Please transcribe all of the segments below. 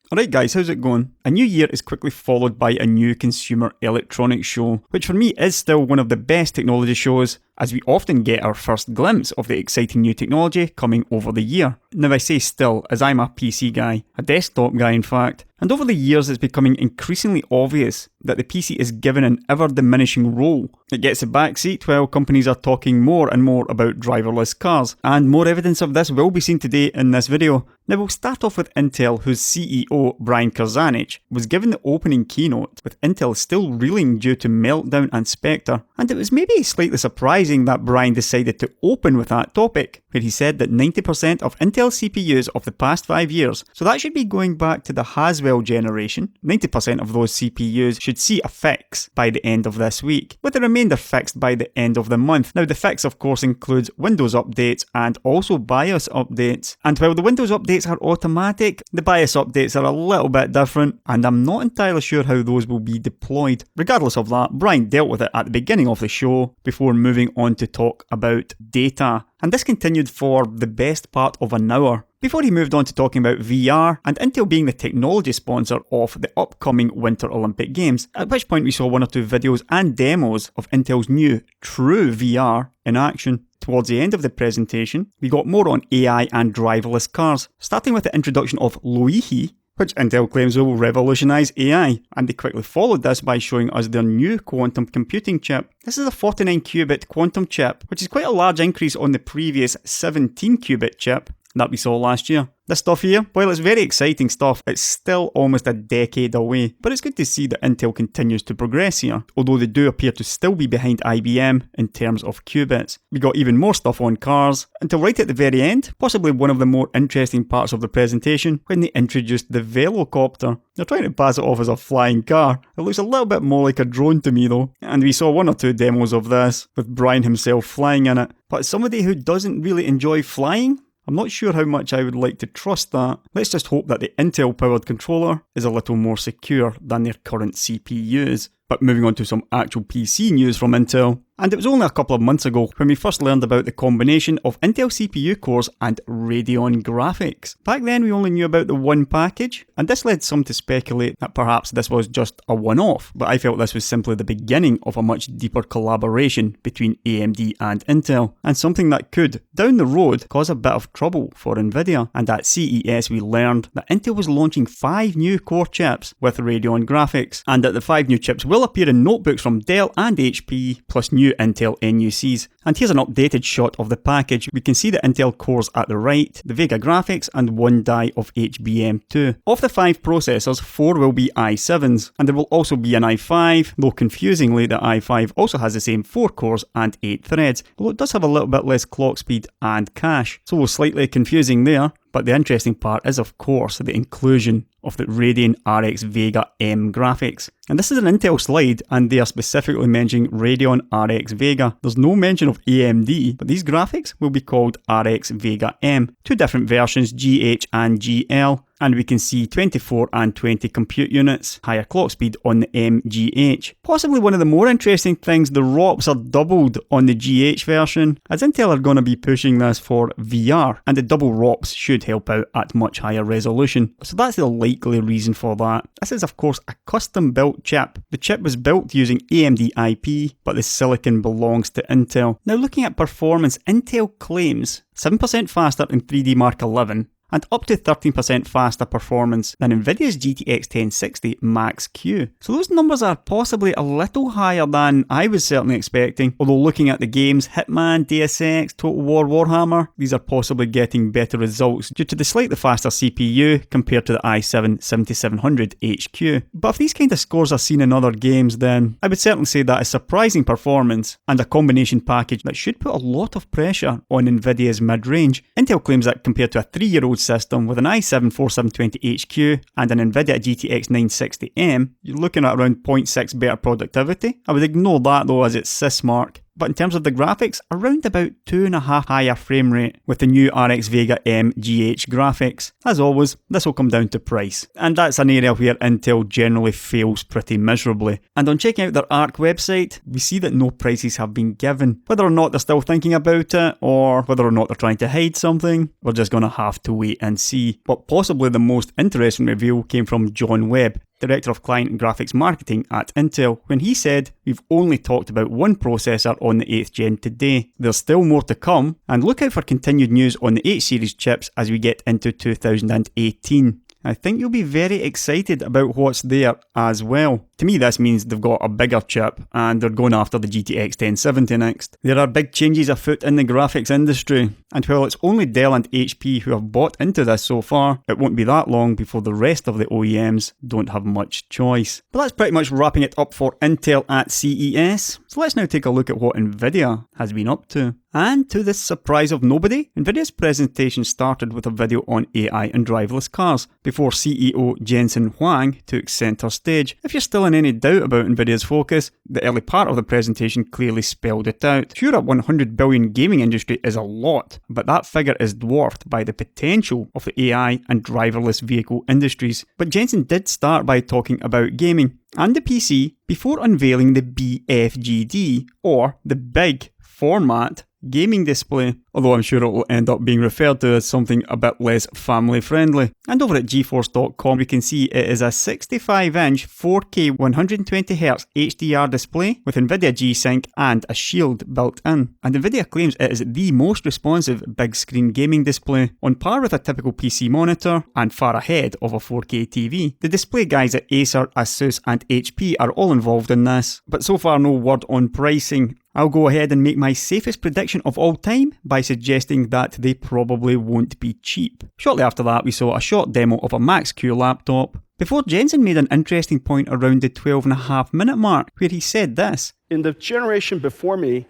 Alright guys, how's it going? A new year is quickly followed by a new consumer electronics show, which for me is still one of the best technology shows, as we often get our first glimpse of the exciting new technology coming over the year. Now I say still, as I'm a PC guy, a desktop guy in fact, and over the years it's becoming increasingly obvious that the PC is given an ever-diminishing role. It gets a backseat while companies are talking more and more about driverless cars, and more evidence of this will be seen today in this video. Now we'll start off with Intel, whose CEO, Brian Krzanich, was given the opening keynote, with Intel still reeling due to Meltdown and Spectre, and it was maybe slightly surprising that Brian decided to open with that topic, where he said that 90% of Intel CPUs of the past 5 years, so that should be going back to the Haswell generation, 90% of those CPUs should see a fix by the end of this week, with the remainder fixed by the end of the month. Now the fix of course includes Windows updates and also BIOS updates, and while the Windows updates are automatic, the BIOS updates are a little bit different, and I'm not entirely sure how those will be deployed. Regardless of that, Brian dealt with it at the beginning of the show before moving on to talk about data, and this continued for the best part of an hour, before he moved on to talking about VR and Intel being the technology sponsor of the upcoming Winter Olympic Games, at which point we saw one or two videos and demos of Intel's new true VR in action. Towards the end of the presentation, we got more on AI and driverless cars, starting with the introduction of Loihi, which Intel claims will revolutionise AI, and they quickly followed this by showing us their new quantum computing chip. This is a 49-qubit quantum chip, which is quite a large increase on the previous 17-qubit chip that we saw last year. This stuff here, while it's very exciting stuff, it's still almost a decade away, but it's good to see that Intel continues to progress here, although they do appear to still be behind IBM in terms of qubits. We got even more stuff on cars, until right at the very end, possibly one of the more interesting parts of the presentation, when they introduced the Velocopter. They're trying to pass it off as a flying car. It looks a little bit more like a drone to me though, and we saw one or two demos of this, with Brian himself flying in it. But as somebody who doesn't really enjoy flying, I'm not sure how much I would like to trust that. Let's just hope that the Intel-powered controller is a little more secure than their current CPUs. But moving on to some actual PC news from Intel. And it was only a couple of months ago when we first learned about the combination of Intel CPU cores and Radeon graphics. Back then we only knew about the one package, and this led some to speculate that perhaps this was just a one-off, but I felt this was simply the beginning of a much deeper collaboration between AMD and Intel, and something that could, down the road, cause a bit of trouble for Nvidia. And at CES we learned that Intel was launching 5 new core chips with Radeon graphics, and that the 5 new chips will appear in notebooks from Dell and HP, plus new Intel NUCs. And here's an updated shot of the package. We can see the Intel cores at the right, the Vega graphics, and 1 die of HBM2. Of the 5 processors, 4 will be i7s, and there will also be an i5, though confusingly the i5 also has the same 4 cores and 8 threads, although it does have a little bit less clock speed and cache, so slightly confusing there. But the interesting part is of course the inclusion of the Radeon RX Vega M graphics. And this is an Intel slide, and they are specifically mentioning Radeon RX Vega. There's no mention of AMD, but these graphics will be called RX Vega M. 2 different versions, GH and GL. And we can see 24 and 20 compute units, higher clock speed on the MGH. Possibly one of the more interesting things, the ROPs are doubled on the GH version, as Intel are going to be pushing this for VR, and the double ROPs should help out at much higher resolution. So that's the likely reason for that. This is of course a custom built chip. The chip was built using AMD IP, but the silicon belongs to Intel. Now looking at performance, Intel claims 7% faster in 3D Mark 11, and up to 13% faster performance than Nvidia's GTX 1060 Max-Q. So those numbers are possibly a little higher than I was certainly expecting, although looking at the games Hitman, Deus Ex, Total War Warhammer, these are possibly getting better results due to the slightly faster CPU compared to the i7 7700 HQ. But if these kind of scores are seen in other games, then I would certainly say that is surprising performance and a combination package that should put a lot of pressure on Nvidia's mid-range. Intel claims that compared to a 3-year-old system with an i7 4720 HQ and an Nvidia GTX 960M, you're looking at around 0.6 better productivity. I would ignore that though, as it's sysmark. but in terms of the graphics, around about 2.5 higher frame rate with the new RX Vega MGH graphics. As always, this will come down to price, and that's an area where Intel generally fails pretty miserably. And on checking out their ARC website, we see that no prices have been given. Whether or not they're still thinking about it, or whether or not they're trying to hide something, we're just going to have to wait and see. But possibly the most interesting reveal came from John Webb, Director of Client and Graphics Marketing at Intel, when he said, "We've only talked about one processor on the 8th gen today. There's still more to come, and look out for continued news on the 8 series chips as we get into 2018. I think you'll be very excited about what's there as well. To me, this means they've got a bigger chip and they're going after the GTX 1070 next. There are big changes afoot in the graphics industry, and while it's only Dell and HP who have bought into this so far, it won't be that long before the rest of the OEMs don't have much choice. But that's pretty much wrapping it up for Intel at CES. So let's now take a look at what Nvidia has been up to. And to the surprise of nobody, Nvidia's presentation started with a video on AI and driverless cars, before CEO Jensen Huang took centre stage. If you're still in any doubt about Nvidia's focus, the early part of the presentation clearly spelled it out. Sure, a 100 billion gaming industry is a lot, but that figure is dwarfed by the potential of the AI and driverless vehicle industries. But Jensen did start by talking about gaming and the PC before unveiling the BFGD, or the Big Format Gaming Display, although I'm sure it will end up being referred to as something a bit less family friendly. And over at GeForce.com we can see it is a 65-inch 4K 120Hz HDR display with Nvidia G-Sync and a shield built in. And Nvidia claims it is the most responsive big screen gaming display, on par with a typical PC monitor and far ahead of a 4K TV. The display guys at Acer, Asus and HP are all involved in this, but so far no word on pricing. I'll go ahead and make my safest prediction of all time by suggesting that they probably won't be cheap. Shortly after that, we saw a short demo of a Max-Q laptop, before Jensen made an interesting point around the 12.5 minute mark, where he said this. In the generation before me,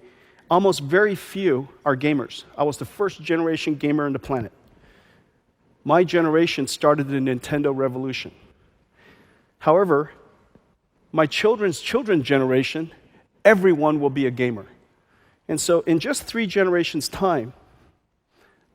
almost very few are gamers. I was the first generation gamer on the planet. My generation started the Nintendo revolution. However, my children's generation, everyone will be a gamer. And so in just 3 generations' time,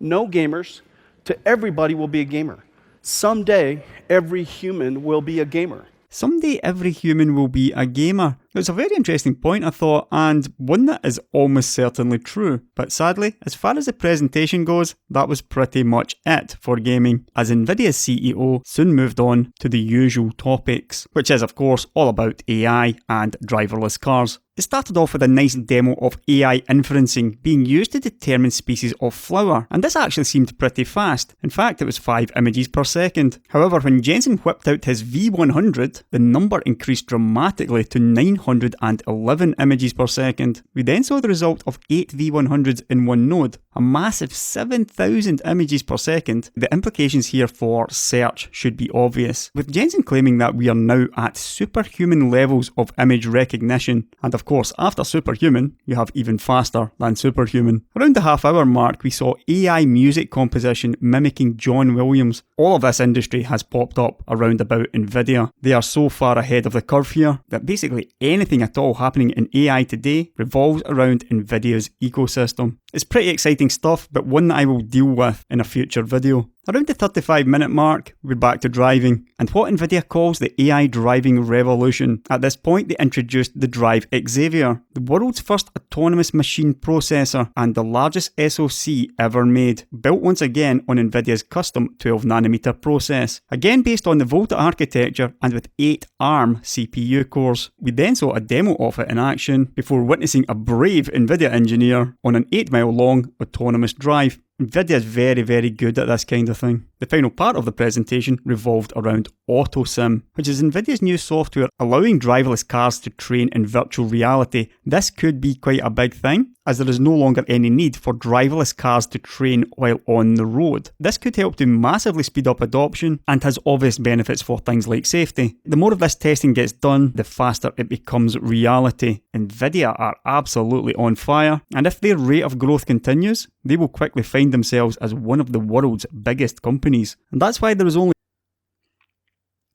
no gamers to everybody will be a gamer. Someday, every human will be a gamer. Someday every human will be a gamer. It's a very interesting point, I thought, and one that is almost certainly true. But sadly, as far as the presentation goes, that was pretty much it for gaming, as Nvidia's CEO soon moved on to the usual topics, which is of course all about AI and driverless cars. It started off with a nice demo of AI inferencing being used to determine species of flower, and this actually seemed pretty fast. In fact, it was 5 images per second. However, when Jensen whipped out his V100, the number increased dramatically to 911 images per second. We then saw the result of 8 V100s in one node, a massive 7,000 images per second. The implications here for search should be obvious, with Jensen claiming that we are now at superhuman levels of image recognition, and of course, after superhuman, you have even faster than superhuman. Around the half-hour mark, we saw AI music composition mimicking John Williams. All of this industry has popped up around about Nvidia. They are so far ahead of the curve here that basically anything at all happening in AI today revolves around Nvidia's ecosystem. It's pretty exciting stuff, but one that I will deal with in a future video. Around the 35-minute mark, we're back to driving, and what Nvidia calls the AI driving revolution. At this point, they introduced the Drive Xavier, the world's first autonomous machine processor and the largest SoC ever made, built once again on Nvidia's custom 12nm process, again based on the Volta architecture and with 8 ARM CPU cores. We then saw a demo of it in action before witnessing a brave Nvidia engineer on an 8-mile-long autonomous drive. Nvidia is very, very good at this kind of thing. The final part of the presentation revolved around AutoSim, which is Nvidia's new software allowing driverless cars to train in virtual reality. This could be quite a big thing, as there is no longer any need for driverless cars to train while on the road. This could help to massively speed up adoption and has obvious benefits for things like safety. The more of this testing gets done, the faster it becomes reality. Nvidia are absolutely on fire, and if their rate of growth continues, they will quickly find themselves as one of the world's biggest companies. And that's why there is only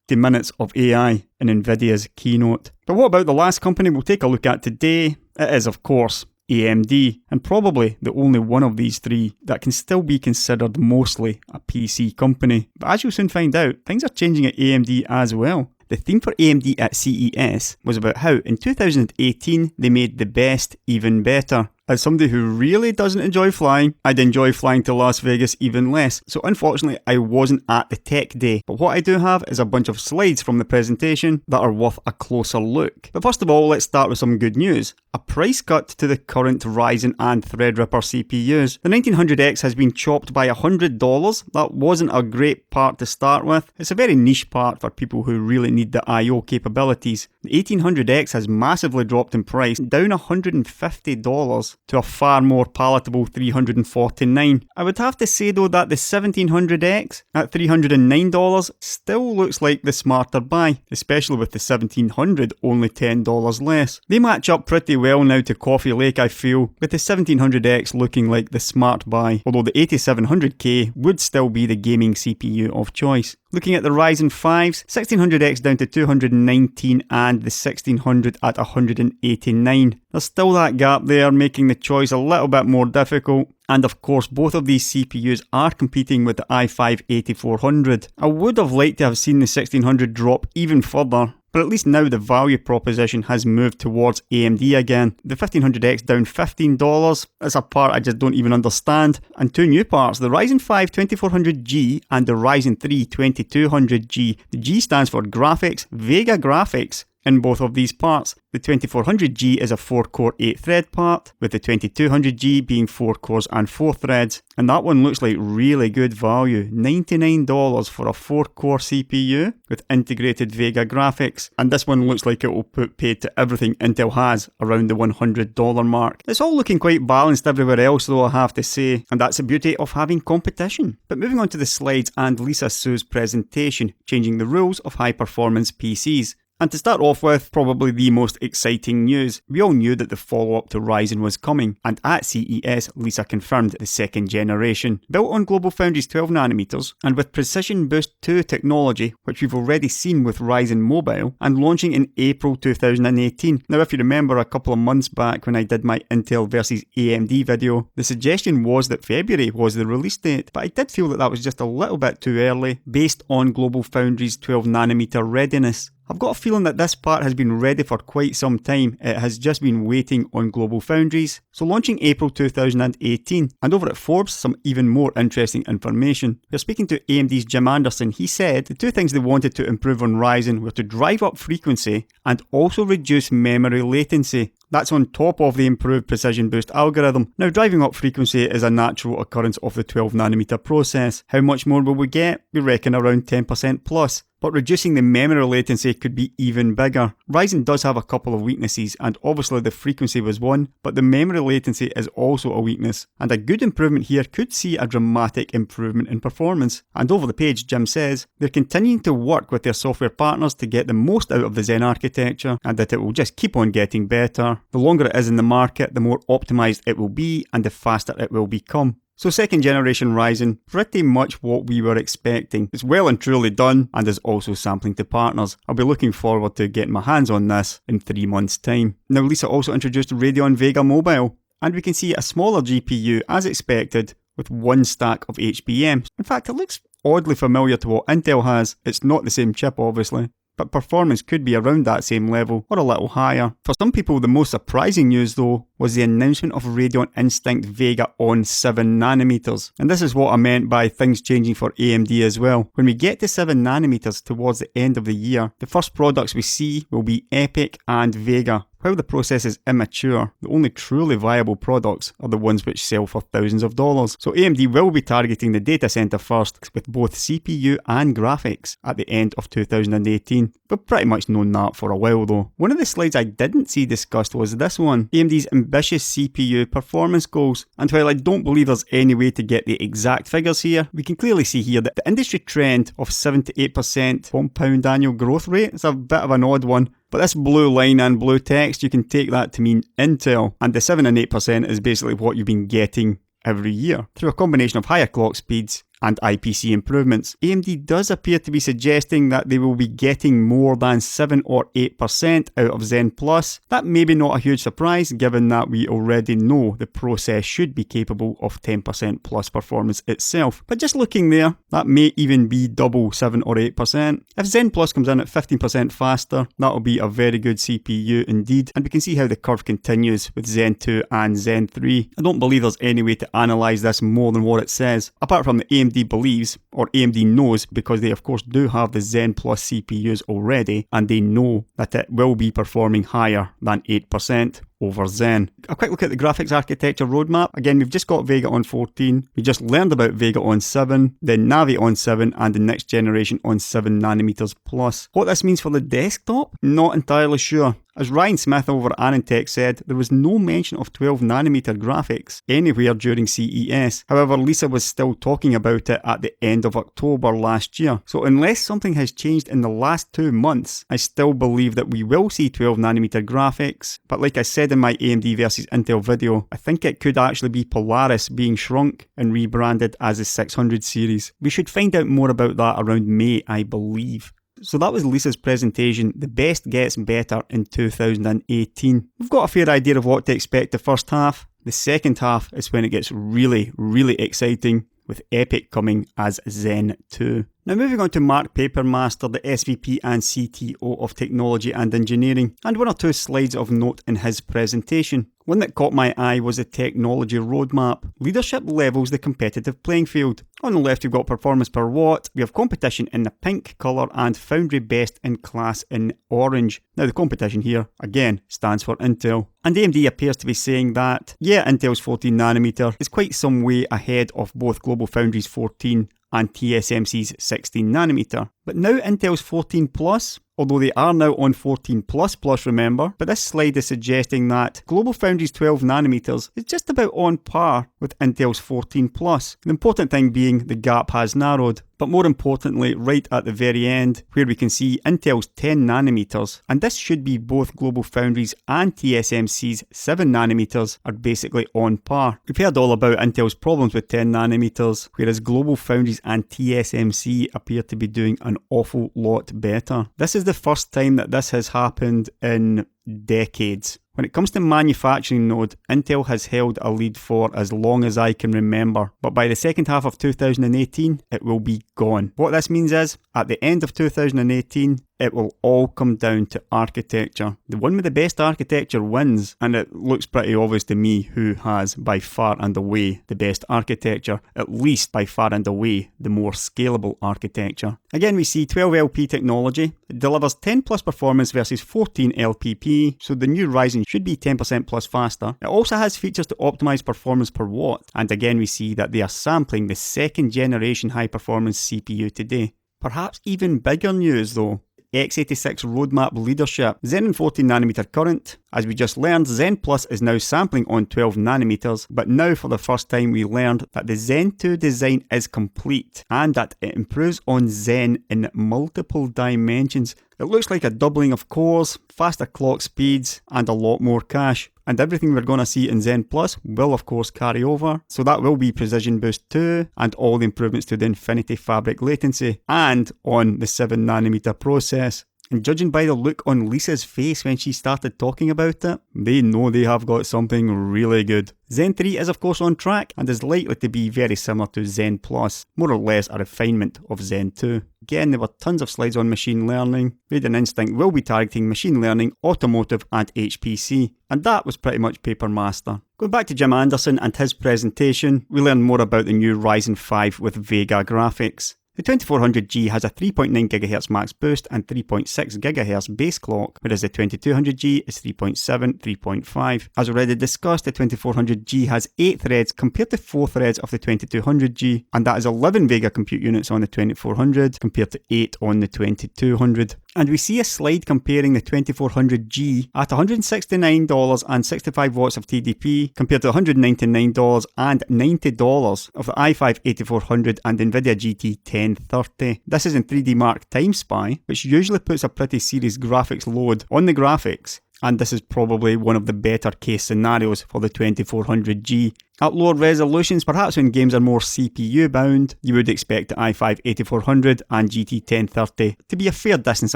50 minutes of AI in Nvidia's keynote. But what about the last company we'll take a look at today? It is, of course, AMD, and probably the only one of these three that can still be considered mostly a PC company. But as you'll soon find out, things are changing at AMD as well. The theme for AMD at CES was about how in 2018 they made the best even better. As somebody who really doesn't enjoy flying, I'd enjoy flying to Las Vegas even less, so unfortunately I wasn't at the tech day. But what I do have is a bunch of slides from the presentation that are worth a closer look. But first of all, let's start with some good news. A price cut to the current Ryzen and Threadripper CPUs. The 1900X has been chopped by $100. That wasn't a great part to start with. It's a very niche part for people who really need the I/O capabilities. The 1800X has massively dropped in price, down $150 to a far more palatable $349. I would have to say though that the 1700X at $309 still looks like the smarter buy, especially with the 1700 only $10 less. They match up pretty well now to Coffee Lake, I feel, with the 1700X looking like the smart buy, although the 8700K would still be the gaming CPU of choice. Looking at the Ryzen 5s, 1600X down to $219 and the 1600 at $189. There's still that gap there, making the choice a little bit more difficult. And of course, both of these CPUs are competing with the i5-8400. I would have liked to have seen the 1600 drop even further, but at least now the value proposition has moved towards AMD again. The 1500X down $15, that's a part I just don't even understand. And two new parts, the Ryzen 5 2400G and the Ryzen 3 2200G. The G stands for Graphics, Vega Graphics. In both of these parts, the 2400G is a 4-core 8-thread part, with the 2200G being 4 cores and 4 threads. And that one looks like really good value, $99 for a 4-core CPU with integrated Vega graphics. And this one looks like it will put paid to everything Intel has around the $100 mark. It's all looking quite balanced everywhere else though, I have to say, and that's the beauty of having competition. But moving on to the slides and Lisa Su's presentation, changing the rules of high-performance PCs. And to start off with, probably the most exciting news. We all knew that the follow-up to Ryzen was coming, and at CES, Lisa confirmed the second generation. Built on GlobalFoundries 12nm, and with Precision Boost 2 technology, which we've already seen with Ryzen Mobile, and launching in April 2018. Now if you remember a couple of months back when I did my Intel versus AMD video, the suggestion was that February was the release date, but I did feel that that was just a little bit too early, based on GlobalFoundries 12nm readiness. I've got a feeling that this part has been ready for quite some time. It has just been waiting on GlobalFoundries. So launching April 2018, and over at Forbes, some even more interesting information. We're speaking to AMD's Jim Anderson. He said the two things they wanted to improve on Ryzen were to drive up frequency and also reduce memory latency. That's on top of the improved Precision Boost algorithm. Now, driving up frequency is a natural occurrence of the 12nm process. How much more will we get? We reckon around 10% plus. But reducing the memory latency could be even bigger. Ryzen does have a couple of weaknesses, and obviously the frequency was one, but the memory latency is also a weakness. And a good improvement here could see a dramatic improvement in performance. And over the page, Jim says, they're continuing to work with their software partners to get the most out of the Zen architecture, and that it will just keep on getting better. The longer it is in the market, the more optimized it will be, and the faster it will become. So second generation Ryzen, pretty much what we were expecting. It's well and truly done, and is also sampling to partners. I'll be looking forward to getting my hands on this in 3 months' time. Now Lisa also introduced Radeon Vega Mobile, and we can see a smaller GPU as expected, with one stack of HBMs. In fact, it looks oddly familiar to what Intel has. It's not the same chip obviously, but performance could be around that same level, or a little higher. For some people, the most surprising news though was the announcement of Radeon Instinct Vega on 7nm. And this is what I meant by things changing for AMD as well. When we get to 7nm towards the end of the year, the first products we see will be Epic and Vega. While the process is immature, the only truly viable products are the ones which sell for thousands of dollars. So AMD will be targeting the data center first, with both CPU and graphics at the end of 2018. We've pretty much known that for a while though. One of the slides I didn't see discussed was this one, AMD's ambitious CPU performance goals. And while I don't believe there's any way to get the exact figures here, we can clearly see here that the industry trend of 7 to 8% compound annual growth rate is a bit of an odd one. But this blue line and blue text, you can take that to mean Intel, and the 7 and 8% is basically what you've been getting every year through a combination of higher clock speeds and IPC improvements. AMD does appear to be suggesting that they will be getting more than 7 or 8% out of Zen Plus. That may be not a huge surprise given that we already know the process should be capable of 10% plus performance itself. But just looking there, that may even be double 7 or 8%. If Zen Plus comes in at 15% faster, that'll be a very good CPU indeed, and we can see how the curve continues with Zen 2 and Zen 3. I don't believe there's any way to analyse this more than what it says, apart from that AMD believes, or AMD knows, because they of course do have the Zen Plus CPUs already, and they know that it will be performing higher than 8% over Zen. A quick look at the graphics architecture roadmap. Again, we've just got Vega on 14, we just learned about Vega on 7, then Navi on 7, and the next generation on 7nm plus. What this means for the desktop? Not entirely sure. As Ryan Smith over at Anantech said, there was no mention of 12nm graphics anywhere during CES. However, Lisa was still talking about it at the end of October last year. So unless something has changed in the last 2 months, I still believe that we will see 12nm graphics. But like I said in my AMD versus Intel video, I think it could actually be Polaris being shrunk and rebranded as the 600 series. We should find out more about that around May, I believe. So that was Lisa's presentation, The Best Gets Better in 2018. We've got a fair idea of what to expect the first half. The second half is when it gets really, really exciting, with Epic coming as Zen 2. Now moving on to Mark Papermaster, the SVP and CTO of Technology and Engineering, and 1 or 2 slides of note in his presentation. One that caught my eye was the technology roadmap. Leadership levels the competitive playing field. On the left we've got performance per watt, we have competition in the pink colour and Foundry best in class in orange. Now the competition here, again, stands for Intel. And AMD appears to be saying that, yeah, Intel's 14nm is quite some way ahead of both GlobalFoundries 14 and TSMC's 16nm. But now Intel's 14 Plus, although they are now on 14 Plus, remember, but this slide is suggesting that GlobalFoundries 12nm is just about on par with Intel's 14 Plus. The important thing being the gap has narrowed. But more importantly, right at the very end, where we can see Intel's 10nm, and this should be both GlobalFoundries and TSMC's 7nm, are basically on par. We've heard all about Intel's problems with 10nm, whereas GlobalFoundries and TSMC appear to be doing an awful lot better. This is the first time that this has happened in decades. When it comes to manufacturing node, Intel has held a lead for as long as I can remember, but by the second half of 2018, it will be gone. What this means is, at the end of 2018, it will all come down to architecture. The one with the best architecture wins, and it looks pretty obvious to me who has by far and away the best architecture, at least by far and away the more scalable architecture. Again, we see 12LP technology. It delivers 10 plus performance versus 14 LPP, so the new Ryzen should be 10% plus faster. It also has features to optimize performance per watt, and again we see that they are sampling the 2nd generation high performance CPU today. Perhaps even bigger news though, x86 roadmap leadership. Zen and 14nm current. As we just learned, Zen Plus is now sampling on 12nm, but now for the first time we learned that the Zen 2 design is complete and that it improves on Zen in multiple dimensions. It looks like a doubling of cores, faster clock speeds, and a lot more cache. And everything we're going to see in Zen Plus will of course carry over. So that will be Precision Boost 2 and all the improvements to the Infinity Fabric latency and on the 7nm process. And judging by the look on Lisa's face when she started talking about it, they know they have got something really good. Zen 3 is of course on track and is likely to be very similar to Zen Plus, more or less a refinement of Zen 2. Again, there were tons of slides on machine learning. Radiant Instinct will be targeting machine learning, automotive and HPC. And that was pretty much Papermaster. Going back to Jim Anderson and his presentation, we learned more about the new Ryzen 5 with Vega graphics. The 2400G has a 3.9 GHz max boost and 3.6 GHz base clock, whereas the 2200G is 3.7, 3.5. As already discussed, the 2400G has 8 threads compared to 4 threads of the 2200G, and that is 11 Vega compute units on the 2400 compared to 8 on the 2200. And we see a slide comparing the 2400G at $169 and 65 watts of TDP compared to $199 and $90 of the i5-8400 and Nvidia GT 1030. This is in 3D Mark Time Spy, which usually puts a pretty serious graphics load on the graphics. and this is probably one of the better case scenarios for the 2400G. At lower resolutions, perhaps when games are more CPU bound, you would expect the i5 8400 and GT 1030 to be a fair distance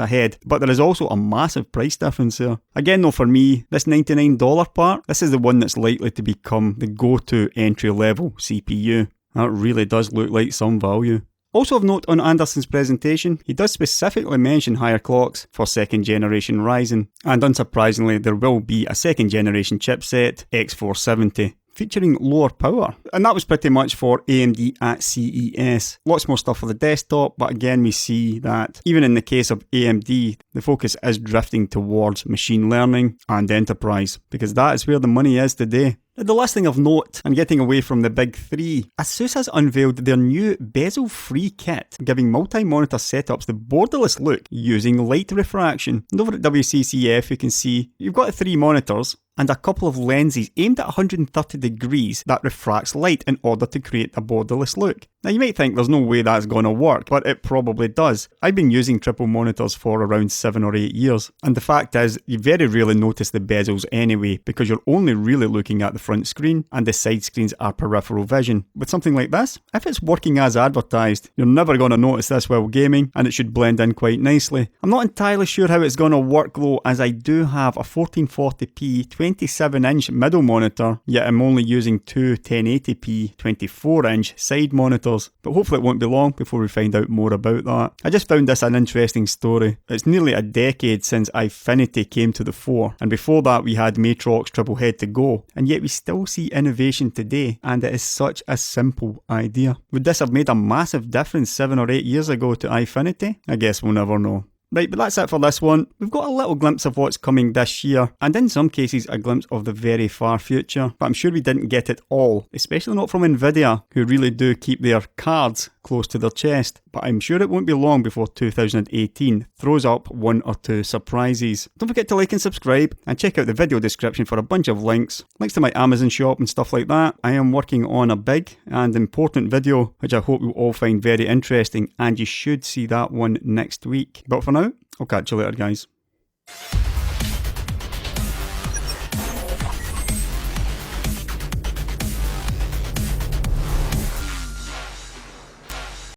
ahead, but there is also a massive price difference there. Again though, for me, this $99 part, this is the one that's likely to become the go-to entry-level CPU. That really does look like some value. Also of note on Anderson's presentation, he does specifically mention higher clocks for second generation Ryzen, and unsurprisingly there will be a second generation chipset, X470. Featuring lower power. And that was pretty much for AMD at CES. Lots more stuff for the desktop, but again we see that even in the case of AMD, the focus is drifting towards machine learning and enterprise, because that is where the money is today. The last thing of note, and getting away from the big three, Asus has unveiled their new Bezel-Free Kit, giving multi-monitor setups the borderless look using light refraction. And over at WCCF you can see you've got 3 monitors and a couple of lenses aimed at 130 degrees that refracts light in order to create a borderless look. Now you might think there's no way that's going to work, but it probably does. I've been using triple monitors for around 7 or 8 years, and the fact is you very rarely notice the bezels anyway because you're only really looking at the front screen and the side screens are peripheral vision. With something like this, if it's working as advertised, you're never going to notice this while gaming and it should blend in quite nicely. I'm not entirely sure how it's going to work though, as I do have a 1440p 27-inch middle monitor, yet I'm only using 2 1080p 24-inch side monitors. But hopefully it won't be long before we find out more about that. I just found this an interesting story. It's nearly a decade since Eyefinity came to the fore, and before that we had Matrox triple head to go, and yet we still see innovation today, and it is such a simple idea. Would this have made a massive difference 7 or 8 years ago to Eyefinity? I guess we'll never know. Right, but that's it for this one. We've got a little glimpse of what's coming this year, and in some cases a glimpse of the very far future, but I'm sure we didn't get it all, especially not from Nvidia, who really do keep their cards close to their chest. But I'm sure it won't be long before 2018 throws up 1 or 2 surprises. Don't forget to like and subscribe, and check out the video description for a bunch of links to my Amazon shop and stuff like that. I am working on a big and important video, which I hope you'll all find very interesting, and you should see that one next week. But for now, I'll catch you later, guys.